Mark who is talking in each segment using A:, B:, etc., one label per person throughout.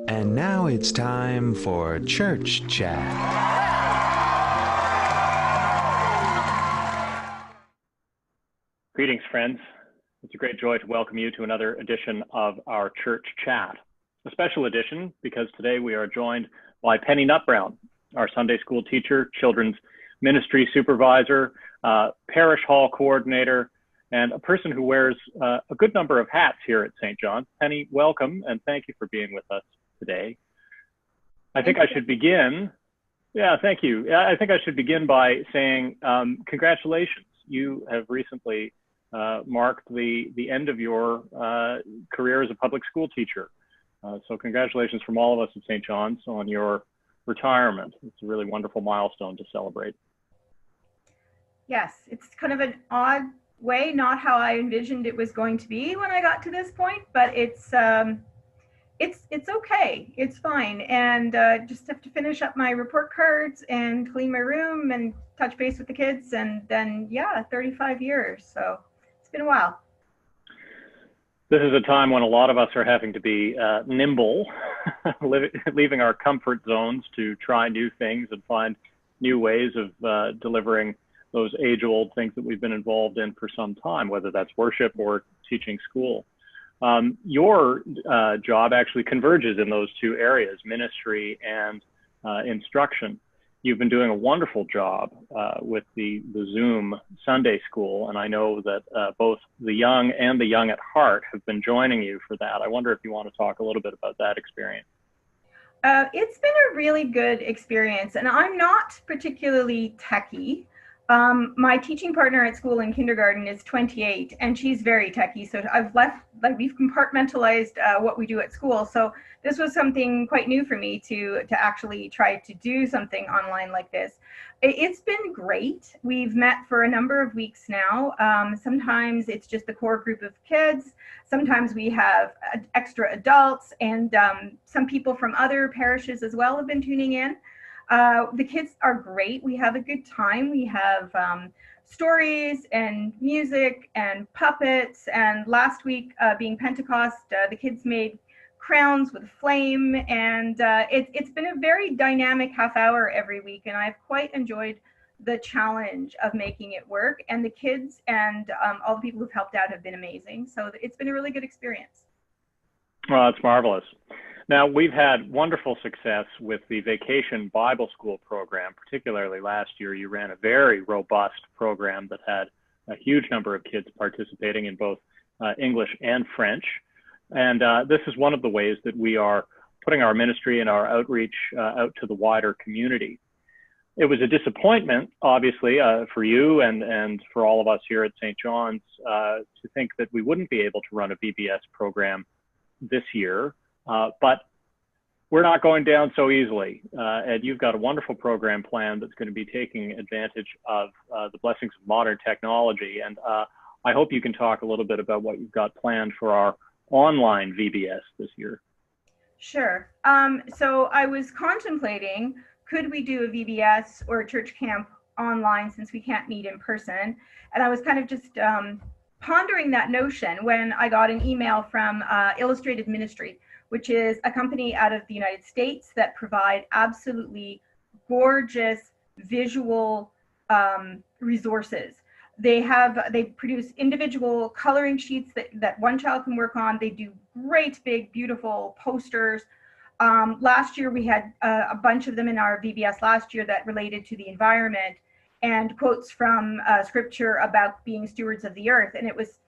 A: And now it's time for Church Chat.
B: Greetings, friends. It's a great joy to welcome you to another edition of our Church Chat. A special edition because today we are joined by Penny Nutbrown, our Sunday school teacher, children's ministry supervisor, parish hall coordinator, and a person who wears a good number of hats here at St. John's. Penny, welcome, and thank you for being with us today. I think I should begin. Yeah, thank you. I think I should begin by saying congratulations. You have recently marked the end of your career as a public school teacher. So congratulations from all of us at St. John's on your retirement. It's a really wonderful milestone to celebrate.
C: Yes, it's kind of an odd way, not how I envisioned it was going to be when I got to this point, but it's okay. It's fine. And just have to finish up my report cards and clean my room and touch base with the kids. And then, yeah, 35 years. So it's been a while.
B: This is a time when a lot of us are having to be nimble, leaving our comfort zones to try new things and find new ways of delivering those age-old things that we've been involved in for some time, whether that's worship or teaching school. Your job actually converges in those two areas, ministry and instruction. You've been doing a wonderful job with the Zoom Sunday school, and I know that both the young and the young at heart have been joining you for that. I wonder if you want to talk a little bit about that experience.
C: It's been a really good experience, and I'm not particularly techie. My teaching partner at school in kindergarten is 28, and she's very techie. So we've compartmentalized what we do at school. So this was something quite new for me to actually try to do something online like this. It's been great. We've met for a number of weeks now. Sometimes it's just the core group of kids. Sometimes we have extra adults, and some people from other parishes as well have been tuning in. The kids are great. We have a good time. We have stories and music and puppets. And last week, being Pentecost, the kids made crowns with flame. And it's been a very dynamic half hour every week. And I've quite enjoyed the challenge of making it work. And the kids and all the people who've helped out have been amazing. So it's been a really good experience.
B: Well, that's marvelous. Now, we've had wonderful success with the Vacation Bible School program, particularly last year. You ran a very robust program that had a huge number of kids participating in both English and French. And this is one of the ways that we are putting our ministry and our outreach out to the wider community. It was a disappointment, obviously, for you and for all of us here at St. John's to think that we wouldn't be able to run a VBS program this year. But we're not going down so easily. And you've got a wonderful program plan that's going to be taking advantage of the blessings of modern technology. And I hope you can talk a little bit about what you've got planned for our online VBS this year.
C: Sure. So I was contemplating, could we do a VBS or a church camp online since we can't meet in person? And I was kind of just pondering that notion when I got an email from Illustrated Ministry, which is a company out of the United States that provide absolutely gorgeous visual resources. They produce individual coloring sheets that one child can work on. They do great, big, beautiful posters. Last year, we had a bunch of them in our VBS last year that related to the environment and quotes from scripture about being stewards of the earth. And it was,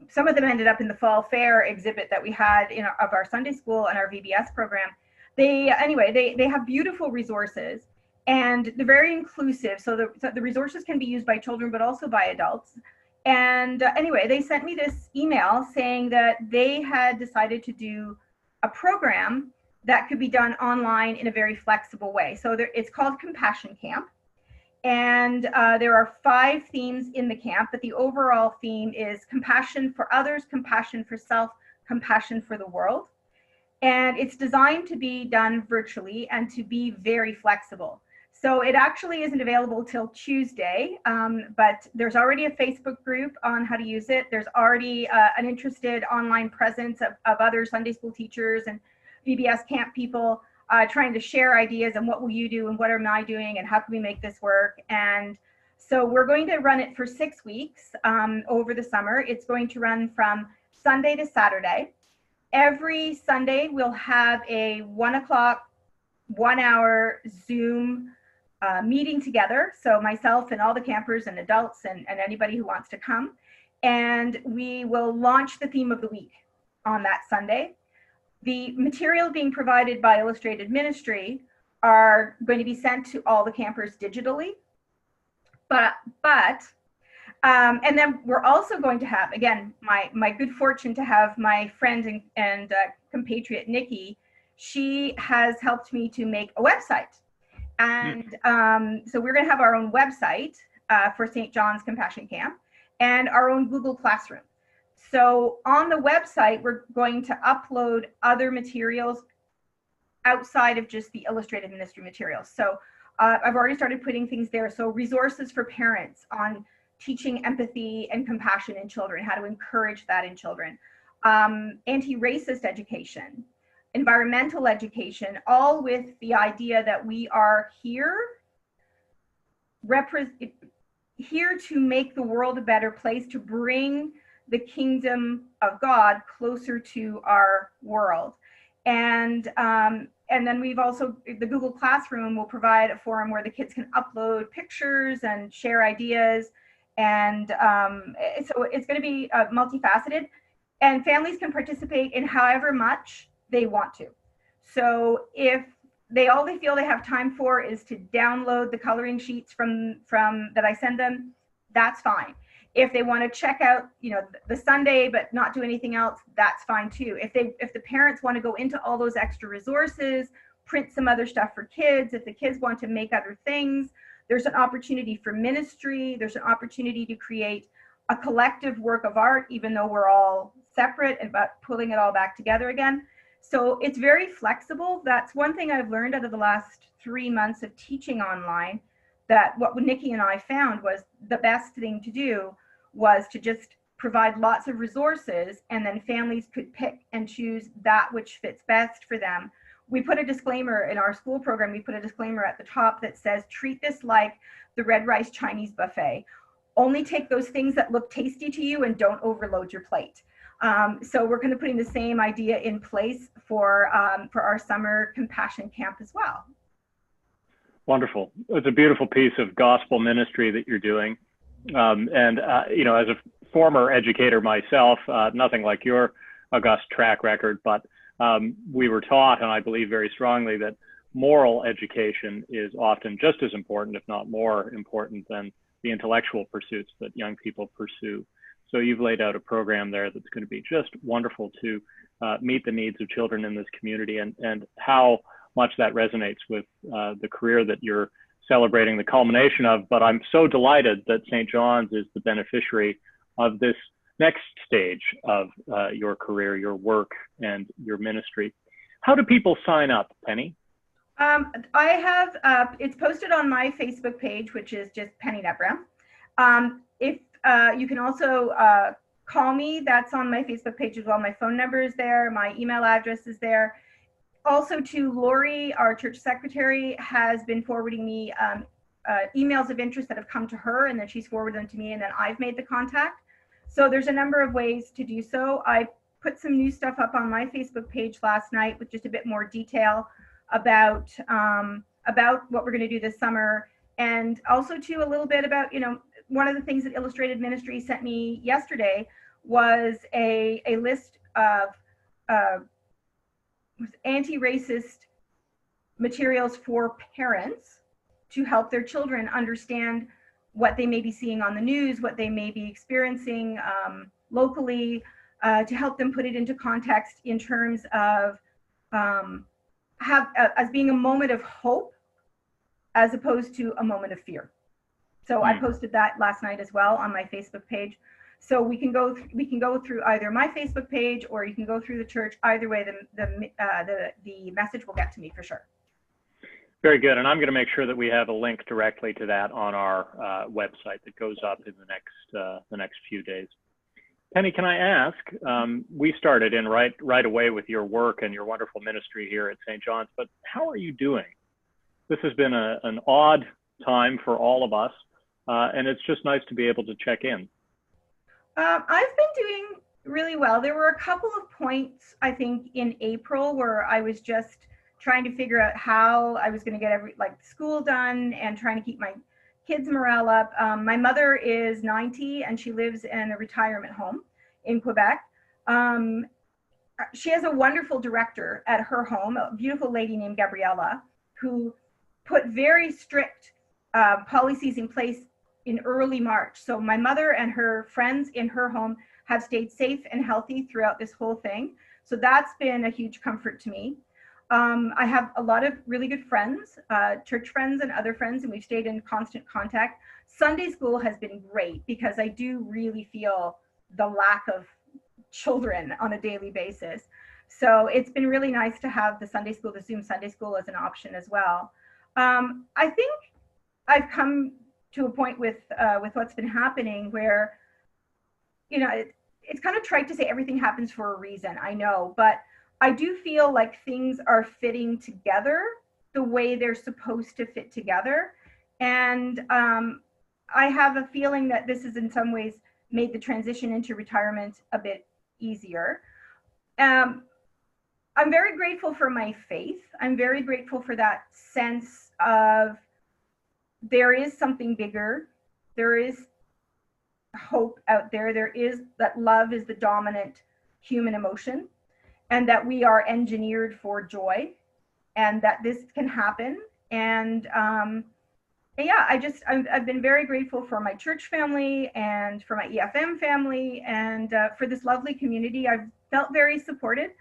C: some of them ended up in the fall fair exhibit that we had of our Sunday school and our VBS program. They have beautiful resources, and they're very inclusive. So the resources can be used by children, but also by adults. And they sent me this email saying that they had decided to do a program that could be done online in a very flexible way. So it's called Compassion Camp. And there are 5 themes in the camp, but the overall theme is compassion for others, compassion for self, compassion for the world. And it's designed to be done virtually and to be very flexible. So it actually isn't available till Tuesday, but there's already a Facebook group on how to use it. There's already an interested online presence of other Sunday school teachers and VBS camp people trying to share ideas and what will you do and what am I doing and how can we make this work. And so we're going to run it for 6 weeks over the summer. It's going to run from Sunday to Saturday. Every Sunday we'll have a 1 o'clock, 1 hour Zoom meeting together. So myself and all the campers and adults and anybody who wants to come. And we will launch the theme of the week on that Sunday. The material being provided by Illustrated Ministry are going to be sent to all the campers digitally. And then we're also going to have, again, my good fortune to have my friend and compatriot Nikki. She has helped me to make a website. And so we're going to have our own website for St. John's Compassion Camp and our own Google Classroom. So on the website, we're going to upload other materials outside of just the Illustrated Ministry materials. So I've already started putting things there. So resources for parents on teaching empathy and compassion in children, how to encourage that in children, anti-racist education, environmental education, all with the idea that we are here to make the world a better place, to bring the kingdom of God closer to our world. And then we've also, the Google Classroom will provide a forum where the kids can upload pictures and share ideas. And so it's going to be multifaceted, and families can participate in however much they want to. So if all they feel they have time for is to download the coloring sheets from that I send them, that's fine. If they want to check out, the Sunday but not do anything else, that's fine too. If the parents want to go into all those extra resources, print some other stuff for kids, if the kids want to make other things, there's an opportunity for ministry. There's an opportunity to create a collective work of art, even though we're all separate, and about pulling it all back together again. So it's very flexible. That's one thing I've learned out of the last 3 months of teaching online, that what Nikki and I found was the best thing to do was to just provide lots of resources, and then families could pick and choose that which fits best for them. We put a disclaimer in our school program. We put a disclaimer at the top that says, treat this like the red rice Chinese buffet. Only take those things that look tasty to you and don't overload your plate. So we're going to put in the same idea in place for our summer compassion camp as well.
B: Wonderful. It's a beautiful piece of gospel ministry that you're doing. As a former educator myself, nothing like your august track record, but we were taught, and I believe very strongly, that moral education is often just as important, if not more important, than the intellectual pursuits that young people pursue. So you've laid out a program there that's going to be just wonderful to meet the needs of children in this community, and how much that resonates with the career that you're celebrating the culmination of. But I'm so delighted that St. John's is the beneficiary of this next stage of your career, your work, and your ministry. How do people sign up, Penny?
C: I have, it's posted on my Facebook page, which is just Penny Nutbrown. If you can also call me, that's on my Facebook page as well. My phone number is there. My email address is there. Also, to Lori, our church secretary, has been forwarding me emails of interest that have come to her, and then she's forwarded them to me, and then I've made the contact. So there's a number of ways to do so. I put some new stuff up on my Facebook page last night with just a bit more detail about what we're going to do this summer, and also too a little bit about, one of the things that Illustrated Ministry sent me yesterday was a list of anti-racist materials for parents to help their children understand what they may be seeing on the news, what they may be experiencing locally, to help them put it into context in terms of as being a moment of hope as opposed to a moment of fear. So I posted that last night as well on my Facebook page. So we can go through either my Facebook page, or you can go through the church. Either way, the message will get to me for sure.
B: Very good. And I'm going to make sure that we have a link directly to that on our website that goes up in the next few days. Penny, can I ask, we started in right away with your work and your wonderful ministry here at St. John's, but how are you doing? This has been an odd time for all of us, and it's just nice to be able to check in.
C: I've been doing really well. There were a couple of points, I think, in April where I was just trying to figure out how I was going to get school done and trying to keep my kids' morale up. My mother is 90 and she lives in a retirement home in Quebec. She has a wonderful director at her home, a beautiful lady named Gabriella, who put very strict policies in place in early March. So my mother and her friends in her home have stayed safe and healthy throughout this whole thing. So that's been a huge comfort to me. I have a lot of really good friends, church friends and other friends, and we've stayed in constant contact. Sunday school has been great because I do really feel the lack of children on a daily basis. So it's been really nice to have the Sunday school, the Zoom Sunday school as an option as well. I think I've come to a point with what's been happening where, you know, it's kind of trite to say everything happens for a reason, I know, but I do feel like things are fitting together the way they're supposed to fit together. And I have a feeling that this has in some ways made the transition into retirement a bit easier. I'm very grateful for my faith. I'm very grateful for that sense of there is something bigger. There is hope out there. There is that love is the dominant human emotion, and that we are engineered for joy, and that this can happen. And yeah, I've been very grateful for my church family and for my EFM family and for this lovely community. I've felt very supported,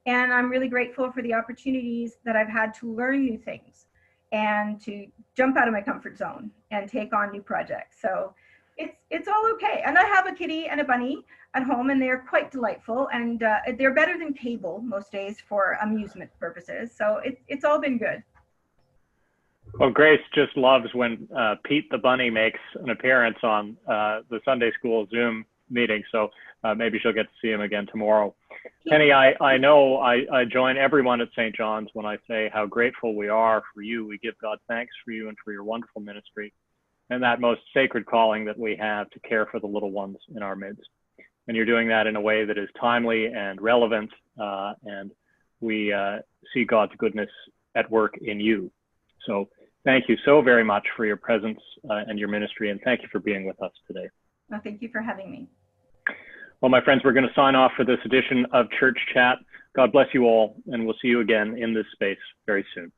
C: and I'm really grateful for the opportunities that I've had to learn new things and to jump out of my comfort zone and take on new projects. So it's all okay. And I have a kitty and a bunny at home, and they're quite delightful, and they're better than cable most days for amusement purposes. So it's all been good.
B: Well, Grace just loves when Pete the bunny makes an appearance on the Sunday school Zoom meeting. So maybe she'll get to see him again tomorrow. Yeah. Penny, I know I join everyone at St. John's when I say how grateful we are for you. We give God thanks for you and for your wonderful ministry and that most sacred calling that we have to care for the little ones in our midst. And you're doing that in a way that is timely and relevant, and we see God's goodness at work in you. So thank you so very much for your presence and your ministry, and thank you for being with us today.
C: Well, thank you for having me.
B: Well, my friends, we're going to sign off for this edition of Church Chat. God bless you all, and we'll see you again in this space very soon.